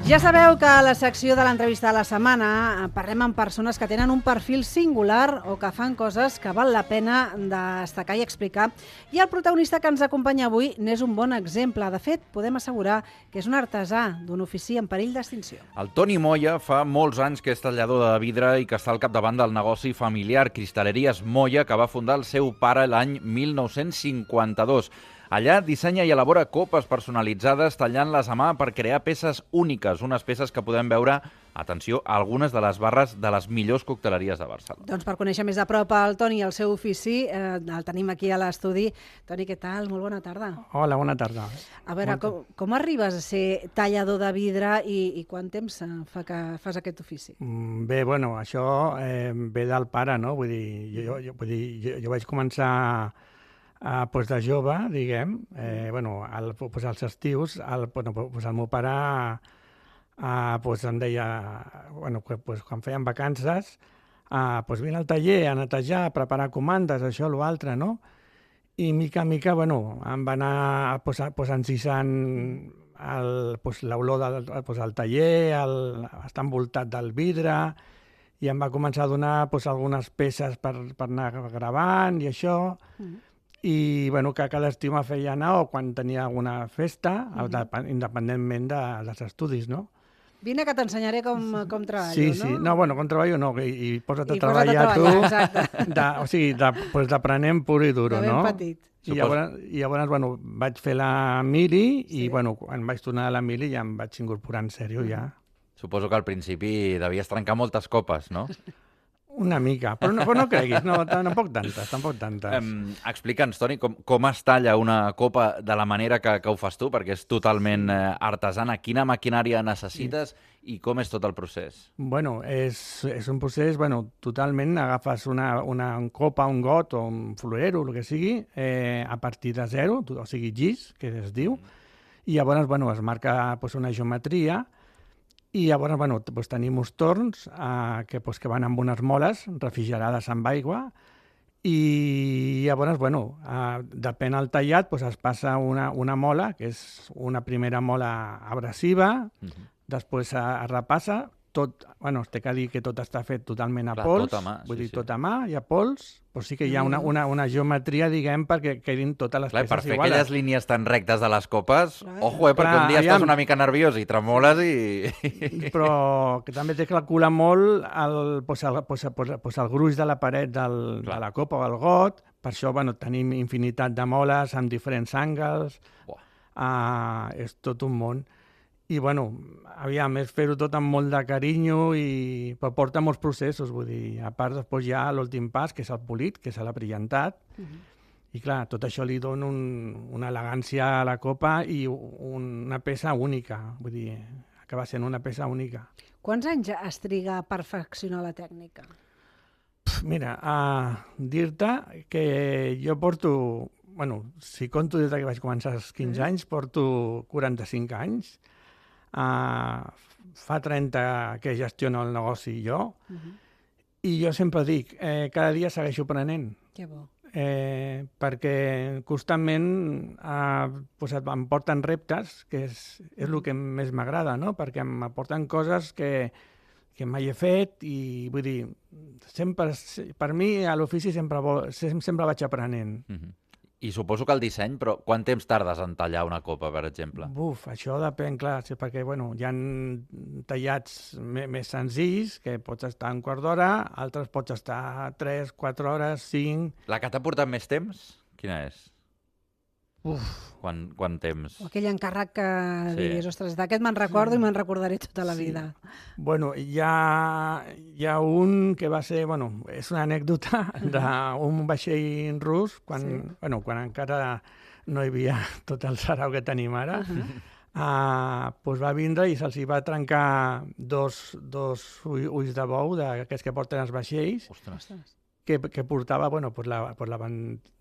Ja sabeu que a la secció de l'entrevista de la setmana parlem amb persones que tenen un perfil singular o que fan coses que val la pena destacar i explicar. I el protagonista que ens acompanya avui n'és un bon exemple. De fet, podem assegurar que és un artesà d'un ofici en perill d'extinció. El Toni Moya fa molts anys que és tallador de vidre i que està al capdavant del negoci familiar Cristal·leries Moya, que va fundar el seu pare l'any 1952. Allà dissenya i elabora copes personalitzades tallant-les a mà per crear peces úniques, unes peces que podem veure, atenció, a algunes de les barres de les millors cocteleries de Barcelona. Doncs per conèixer més de prop el Toni i el seu ofici, el tenim aquí a l'estudi. Toni, què tal? Molt bona tarda. Hola, bona tarda. A veure, com arribes a ser tallador de vidre i quant temps fa que fas aquest ofici? Bé, bueno, això ve del pare, no? Vull dir, jo vaig començar de jove, diguem, als estius, el meu pare em deia, quan feien vacances, vine al taller a netejar, a preparar comandes, això, l'altre, no? I mica en mica, em va anar encissant l'olor del taller, estar envoltat del vidre, i em va començar a donar algunes peces per anar gravant i això. I que cada estiu me feia anar o quan tenia alguna festa, independentment dels estudis, no? Vine que t'ensenyaré com treballo, sí, no? Sí, no, contra-ballo no, i posa't a treballar tu, o sigui, d'aprenent pur i duro, no? De ben petit. I llavors, vaig fer la mili i, quan vaig tornar a la mili ja em vaig incorporar en sèrio, ja. Suposo que al principi devies trencar moltes copes, no? Una mica, però no creguis, tampoc tantes. Explica'ns, Toni, com es talla una copa de la manera que ho fas tu, perquè és totalment artesana. Quina maquinària necessites i com és tot el procés? Bueno, és un procés, totalment, agafes una copa, un got o un florero, el que sigui, a partir de zero, o sigui, gis, que es diu, i llavors, es marca una geometria. I llavors tenim uns torns que van amb unes moles refrigerades amb aigua i llavors, depèn del tallat, es passa una mola, que és una primera mola abrasiva, després es repassa, tot, té que dir que tot està fet totalment a pols, vull dir, tot a mà i a pols, però sí que hi ha una geometria, diguem, perquè quedin totes les peces iguales. Per fer aquelles línies tan rectes de les copes, ojo, perquè un dia estàs una mica nerviós i tremoles i... Però que també té que calcular molt el gruix de la paret de la copa o el got, per això tenim infinitat de moles amb diferents àngels, és tot un món. I, és fer-ho tot amb molt de carinyo, però porta molts processos, vull dir, a part després hi ha l'últim pas, que és el polit, que és l'abrillantat, i clar, tot això li dona una elegància a la copa i una peça única, vull dir, acaba sent una peça única. Quants anys es triga a perfeccionar la tècnica? Mira, dir-te que jo porto, si conto des que vaig començar als 15 anys, porto 45 anys, fa 30 que gestiono el negoci jo, i jo sempre dic, cada dia segueixo aprenent. Que bo. Perquè constantment em porten reptes, que és el que més m'agrada, no? Perquè m'aporten coses que mai he fet i vull dir, per mi a l'ofici sempre vaig aprenent. I suposo que el disseny, però quant temps tardes en tallar una copa, per exemple? Això depèn, clar, perquè hi ha tallats més senzills, que pots estar un quart d'hora, altres pots estar 3, 4 hores, 5... La que t'ha portat més temps, quina és? Quant temps? Aquell encàrrec que diguis, ostres, d'aquest me'n recordo i me'n recordaré tota la vida. Hi ha un que va ser, és una anècdota d'un vaixell rus, quan encara no hi havia tot el sarau que tenim ara, va vindre i se'ls va trencar dos ulls de bou d'aquests que porten els vaixells, que portava la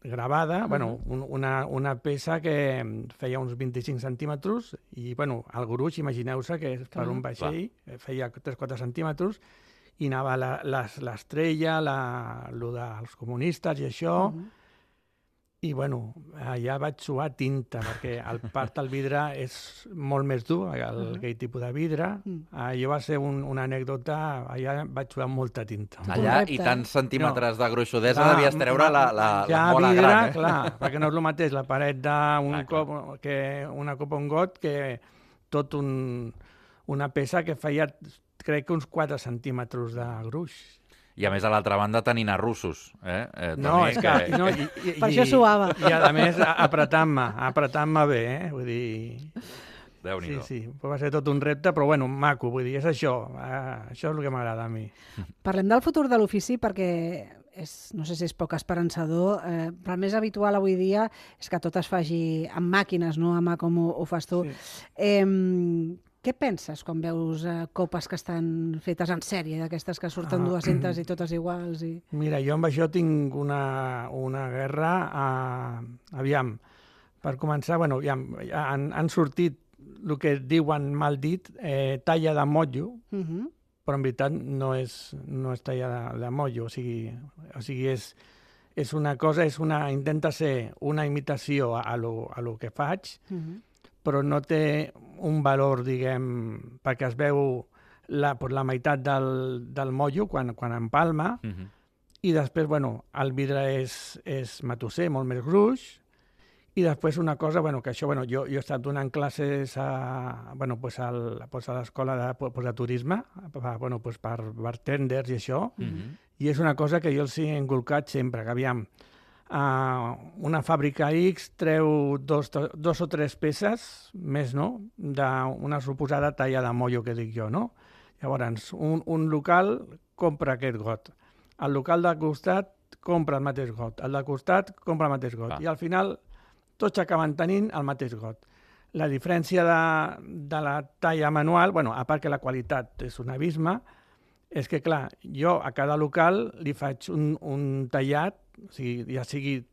gravada, una peça que feia uns 25 centímetres i el gruix, imagineu-se que per un vaixell feia 3-4 centímetres i anava l'estrella, el dels comunistes i això, I, bueno, allà vaig suar tinta, perquè el part del vidre és molt més dur, aquell tipus de vidre. Allò va ser una anècdota, allà vaig suar molta tinta. Allà, i tants centímetres de gruixudesa devies treure la mola vidre, gran, eh? Clar, perquè no és el mateix la paret una copa un got que tot una peça que feia, crec que uns 4 centímetres de gruix. I a més, a l'altra banda, tenint a russos. No, és que... No, per això suava. I a més, apretant-me bé, Vull dir... Déu-n'hi-do. Sí, va ser tot un repte, però bueno, maco, vull dir, és això. Això és el que m'agrada a mi. Parlem del futur de l'ofici perquè no sé si és poc esperançador, però el més habitual avui dia és que tot es faci amb màquines, no a mà com ho fas tu. Sí. Què penses quan veus copes que estan fetes en sèrie, d'aquestes que surten 200 i totes iguals? Mira, jo amb això tinc una guerra. Aviam, per començar, bueno, han sortit el que diuen mal dit, talla de motllo, però en veritat no és talla de motllo, o sigui és una cosa, intenta ser una imitació a lo que faig, però no té un valor, diguem, perquè es veu la meitat del motllo quan empalma, i després, bueno, el vidre és matusser, molt més gruix, i després una cosa, que això, jo he estat donant classes a l'escola de turisme, per bartenders i això, i és una cosa que jo els he inculcat sempre, que aviam, una fàbrica X treu dos o tres peces, més no, d'una suposada talla de motllo que dic jo, no? Llavors, un local compra aquest got, el local del costat compra el mateix got, el del costat compra el mateix got, i al final tots acaben tenint el mateix got. La diferència de la talla manual, a part que la qualitat és un abisme, és que, clar, jo a cada local li faig un tallat, o sigui, ja sigui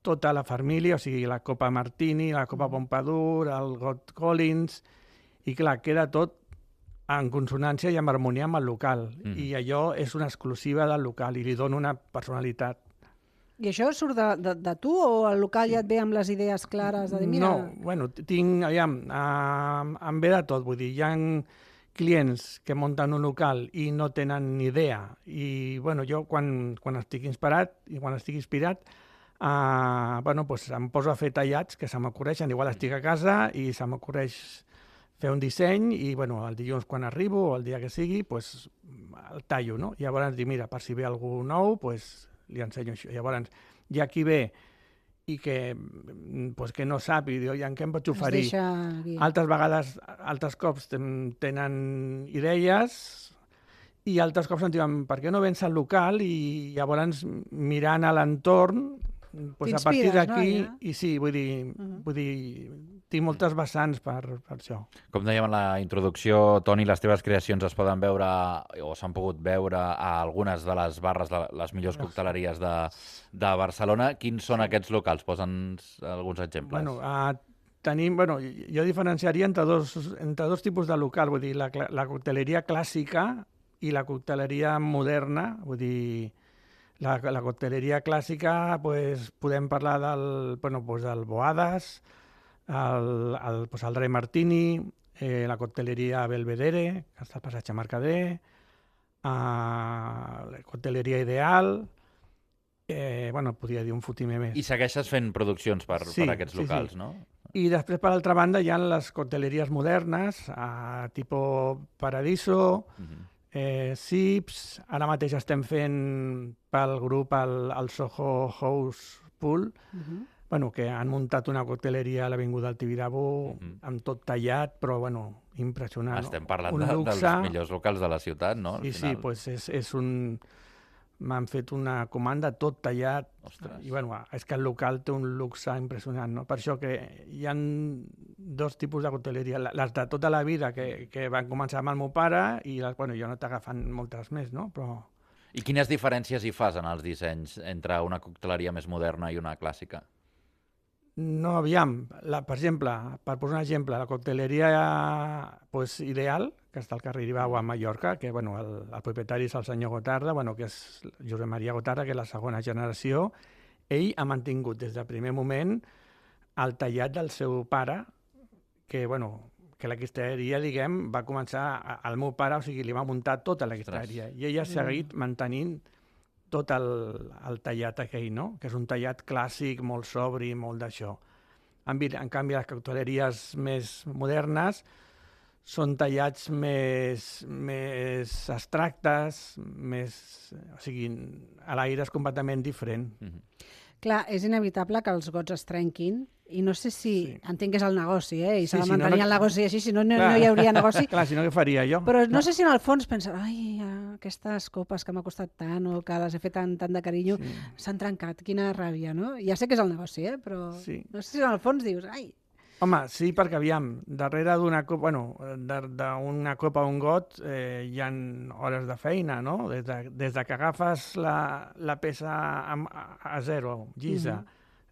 tota la família, o sigui, la copa Martini, la copa Pompadour, el got Collins, i clar, queda tot en consonància i en harmonia amb el local. I allò és una exclusiva del local i li dona una personalitat. I això surt de tu o el local ja et ve amb les idees clares de dir, mira... No, tinc, em ve de tot, vull dir, hi ha clients que munten un local i no tenen ni idea, i jo quan estic inspirat, em poso a fer tallats que se m'ocorreixen, igual estic a casa i se m'ocorreix fer un disseny i el dilluns quan arribo o el dia que sigui, el tallo, no? I llavors dic, mira, per si ve algú nou, li ensenyo això. Llavors, hi ha qui ve i que no sap i diu, en què em pots oferir? Altres vegades, altres cops tenen idees i altres cops em diuen, per què no vens al local? I llavors mirant a l'entorn, a partir d'aquí, i sí, vull dir, tinc moltes vessants per això. Com dèiem en la introducció, Toni, les teves creacions es poden veure o s'han pogut veure a algunes de les barres de les millors cocteleries de Barcelona. Quins són aquests locals? Posa'ns alguns exemples. Jo diferenciaria entre dos tipus de local, vull dir, la cocteleria clàssica i la cocteleria moderna, vull dir, la cocteleria clàssica, podem parlar del Boadas, el Rei Martini, la cocteleria Belvedere, que està al passatge Mercader, la cocteleria Ideal, podria dir un fotimer més. I segueixes fent produccions per aquests locals, no? I després, per altra banda, hi ha les cocteleries modernes, tipus Paradiso, Sips, ara mateix estem fent pel grup el Soho House Pool, que han muntat una cocteleria a l'Avinguda del Tibidabo amb tot tallat, però impressionant. Estem parlant dels millors locals de la ciutat, no? Sí, és un... M'han fet una comanda tot tallat. I és que el local té un luxe impressionant, no? Per això que hi ha dos tipus de cocteleria. Les de tota la vida que van començar amb el meu pare i jo no t'he agafant moltes més, no? I quines diferències hi fas en els dissenys entre una cocteleria més moderna i una clàssica? No, aviam, per exemple, per posar un exemple, la cocteleria Ideal, que està al carrer Ibau a Mallorca, que el propietari és el senyor Gotarda, que és Josep Maria Gotarda, que és la segona generació, ell ha mantingut des del primer moment el tallat del seu pare, que, bueno, que la cristaleria, diguem, va començar al meu pare, o sigui, li va muntar tota la cristaleria. I ell ha seguit mantenint tot el tallat aquell, no? Que és un tallat clàssic, molt sobri, molt d'això. En canvi, les cocteleries més modernes són tallats més abstractes, o sigui, a l'aire és completament diferent. Clar, és inevitable que els gots es trenquin i no sé si... Sí. Entenc que és el negoci, i s'ha de Sí, mantenir el negoci així, si no, no hi hauria negoci. Clar, si no, què faria jo? Però no sé si en el fons pensa, ai, aquestes copes que m'ha costat tant o que les he fet tant de carinyo, s'han trencat, quina ràbia, no? Ja sé que és el negoci, però no sé si en el fons dius, ai... Home, sí, perquè aviam, darrere d'una copa, d'una copa o un got hi ha hores de feina, no? Des que agafes la peça a zero, llisa,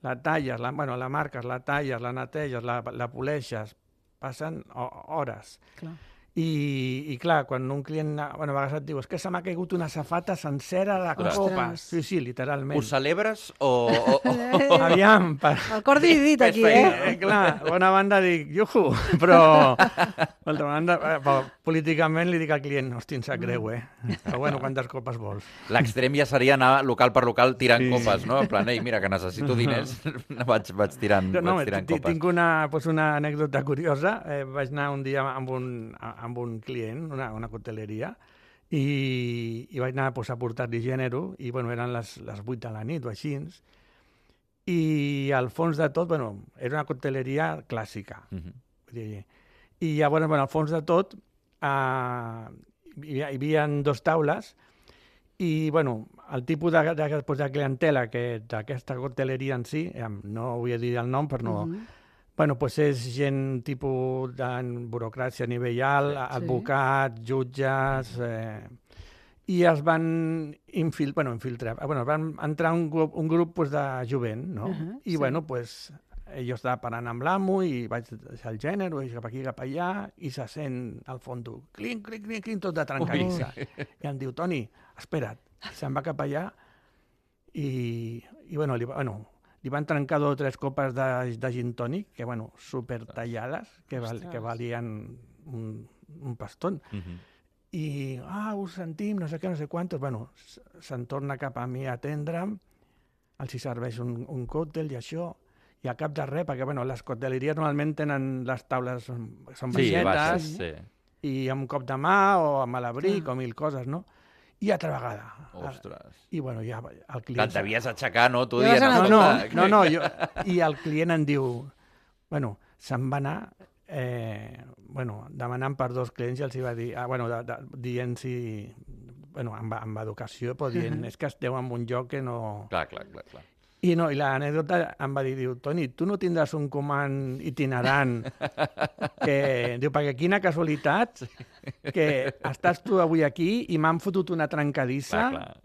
la talles, la marques, la talles, la neteges, la poleixes, passen hores. Clar. I clar, quan un client a vegades et diu és que se m'ha caigut una safata sencera de la copa. Sí, literalment. Ho celebres o... Aviam, El cor dividit aquí, clar, d'una banda dic, juhu, però d'altra banda, políticament li dic al client, hosti, em sap greu, Però bueno, quantes copes vols? L'extrem ja seria anar local per local tirant copes, no? En plan, ei, mira, que necessito diners, vaig tirant copes. Tinc una anècdota curiosa. Vaig anar un dia amb un client, una cocteleria, i vaig anar a portar-li gènere, i eren les 8 de la nit o així, i al fons de tot, era una cocteleria clàssica. I llavors, al fons de tot, hi havia 2 taules, i el tipus de clientela d'aquesta cocteleria en si, no vull dir el nom per no... és gent tipus de burocràcia a nivell alt, advocats, jutges, i es van infiltrar, van entrar un grup de jovent, no? I jo estava parlant amb l'amo i vaig deixar el gènere, vaig cap aquí, cap allà, i se sent al fons, clinc, clinc, clinc, clinc, tot de trencadissa. I em diu, Toni, espera't, se'n va cap allà i li van trencar 2 o 3 copes de gin tònic, que, super tallades, que valien un pastón. I, ho sentim, no sé què, no sé quantos. Se'n torna cap a mi a atendre'm, els hi serveix un còctel i això, i a cap de res, perquè, les cocteleries normalment tenen les taules, són baixetes, i amb un cop de mà o amb l'abric o 1000 coses, no? I altra vegada. Ostres. I ja el client... T'havies d'aixecar, no? Tu dient... No, i el client em diu... se'n va anar demanant per 2 clients i els hi va dir... dient si... amb educació, però dient és que esteu en un lloc que no... Clar. I l'anècdota em va dir, Toni, tu no tindràs un comand itinerant que... Diu, perquè quina casualitat que estàs tu avui aquí i m'han fotut una trencadissa. Clar.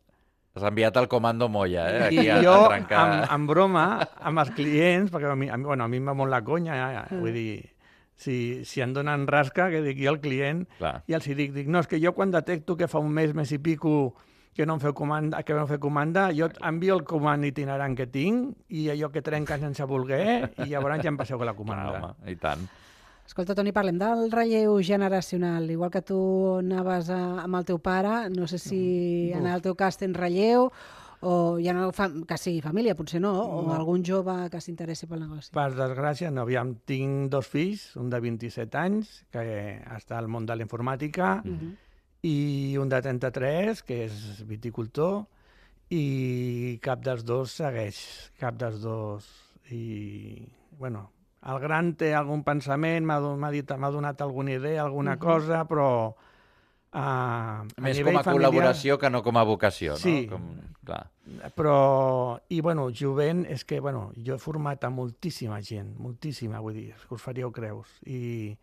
Has enviat el comando Moya, aquí I jo, en broma, amb els clients, perquè a mi em va molt la conya, vull dir, si em donen rasca, que dic jo al client, i els dic, no, és que jo quan detecto que fa un mes i pico que no em feu comanda, jo envio el comand itinerant que tinc i allò que trenca sense voler i llavors ja em passeu la comanda. Clar, home, i tant. Escolta, Toni, parlem del relleu generacional. Igual que tu anaves amb el teu pare, no sé si en el teu cas tens relleu o ja no que sigui família, potser no, o algun jove que s'interessi pel negoci. Per desgràcia, no. Tinc 2 fills, un de 27 anys, que està al món de la informàtica, i un de 33, que és viticultor, i cap dels dos segueix, I, el gran té algun pensament, m'ha donat alguna idea, alguna cosa, però més com a col·laboració que no com a vocació, no? Sí, però, jovent, és que, jo he format a moltíssima gent, moltíssima, vull dir, que us faríeu creus, i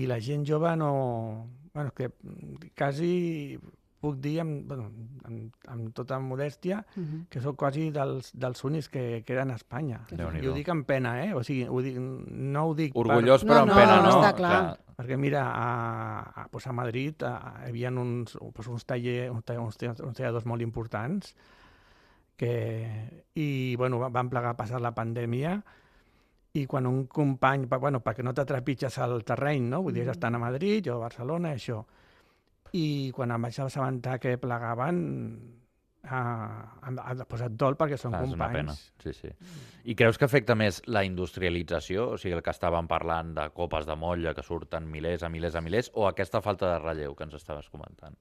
la gent jove no... és que quasi puc dir, amb tota modèstia, que sóc quasi dels únics que queden a Espanya. I ho dic amb pena, O sigui, no ho dic... Orgullós, però amb pena, no? Està clar. Perquè, mira, a Madrid hi havia uns talladors molt importants I, bueno, vam plegar a passar la pandèmia i quan un company, bueno, perquè no t'atrepitges al terreny, no? Vull dir, estan a Madrid, jo a Barcelona, això. I quan em vaig assabentar que plegaven, ha posat dol perquè són companys. És una pena, sí, sí. I creus que afecta més la industrialització, o sigui, el que estàvem parlant de copes de molla que surten milers a milers, o aquesta falta de relleu que ens estaves comentant?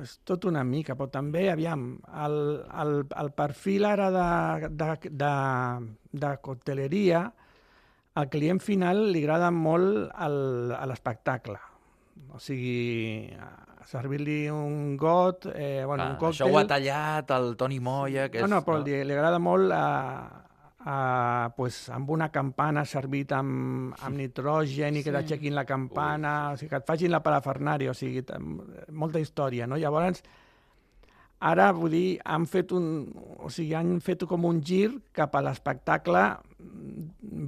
És tot una mica, però també, aviam, el perfil ara de cocteleria, al client final li agrada molt l'espectacle. O sigui, servir-li un got, un còctel... Això ho ha tallat el Toni Moya, que és... No, però li agrada molt amb una campana servit amb nitrogen i que t'aixequin la campana, o sigui, que et facin la parafernària, o sigui, molta història, no? Llavors, ara, vull dir, han fet com un gir cap a l'espectacle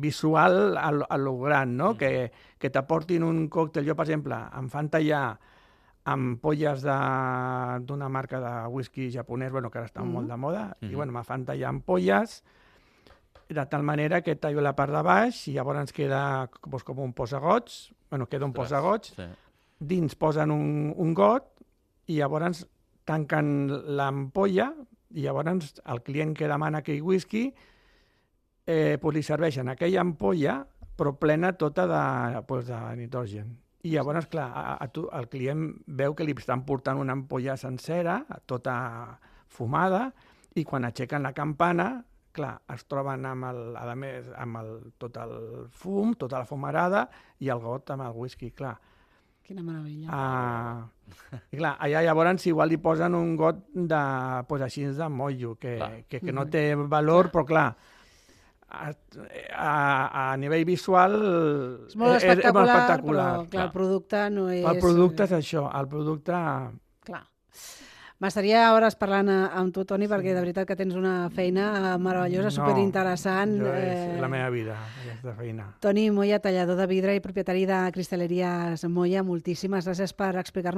visual a lo gran, no? Que t'aportin un còctel. Jo, per exemple, em fan tallar ampolles d'una marca de whisky japonès, bueno, que ara està molt de moda, i bueno, me fan tallar ampolles de tal manera que tallo la part de baix i llavors queda com un posagots, bueno, queda un posagots, dins posen un got i llavors tanquen l'ampolla i llavors el client que demana aquell whisky li serveixen aquella ampolla però plena tota de nitrogen. I llavors, clar, el client veu que li estan portant una ampolla sencera, tota fumada, i quan aixequen la campana, clar, es troben amb tot el fum, tota la fumarada, i el got amb el whisky, clar. Quina meravella. I clar, allà llavors igual li posen un got així de mollo, que no té valor, però clar, a nivell visual és molt espectacular, però clar, el producte no és... El producte és això, el producte... Clar. M'estaria hores parlant amb tu, Toni, perquè de veritat que tens una feina meravellosa, superinteressant. És la meva vida, aquesta feina. Toni Moya, tallador de vidre i propietari de Cristalleries Moya, moltíssimes gràcies per explicar-nos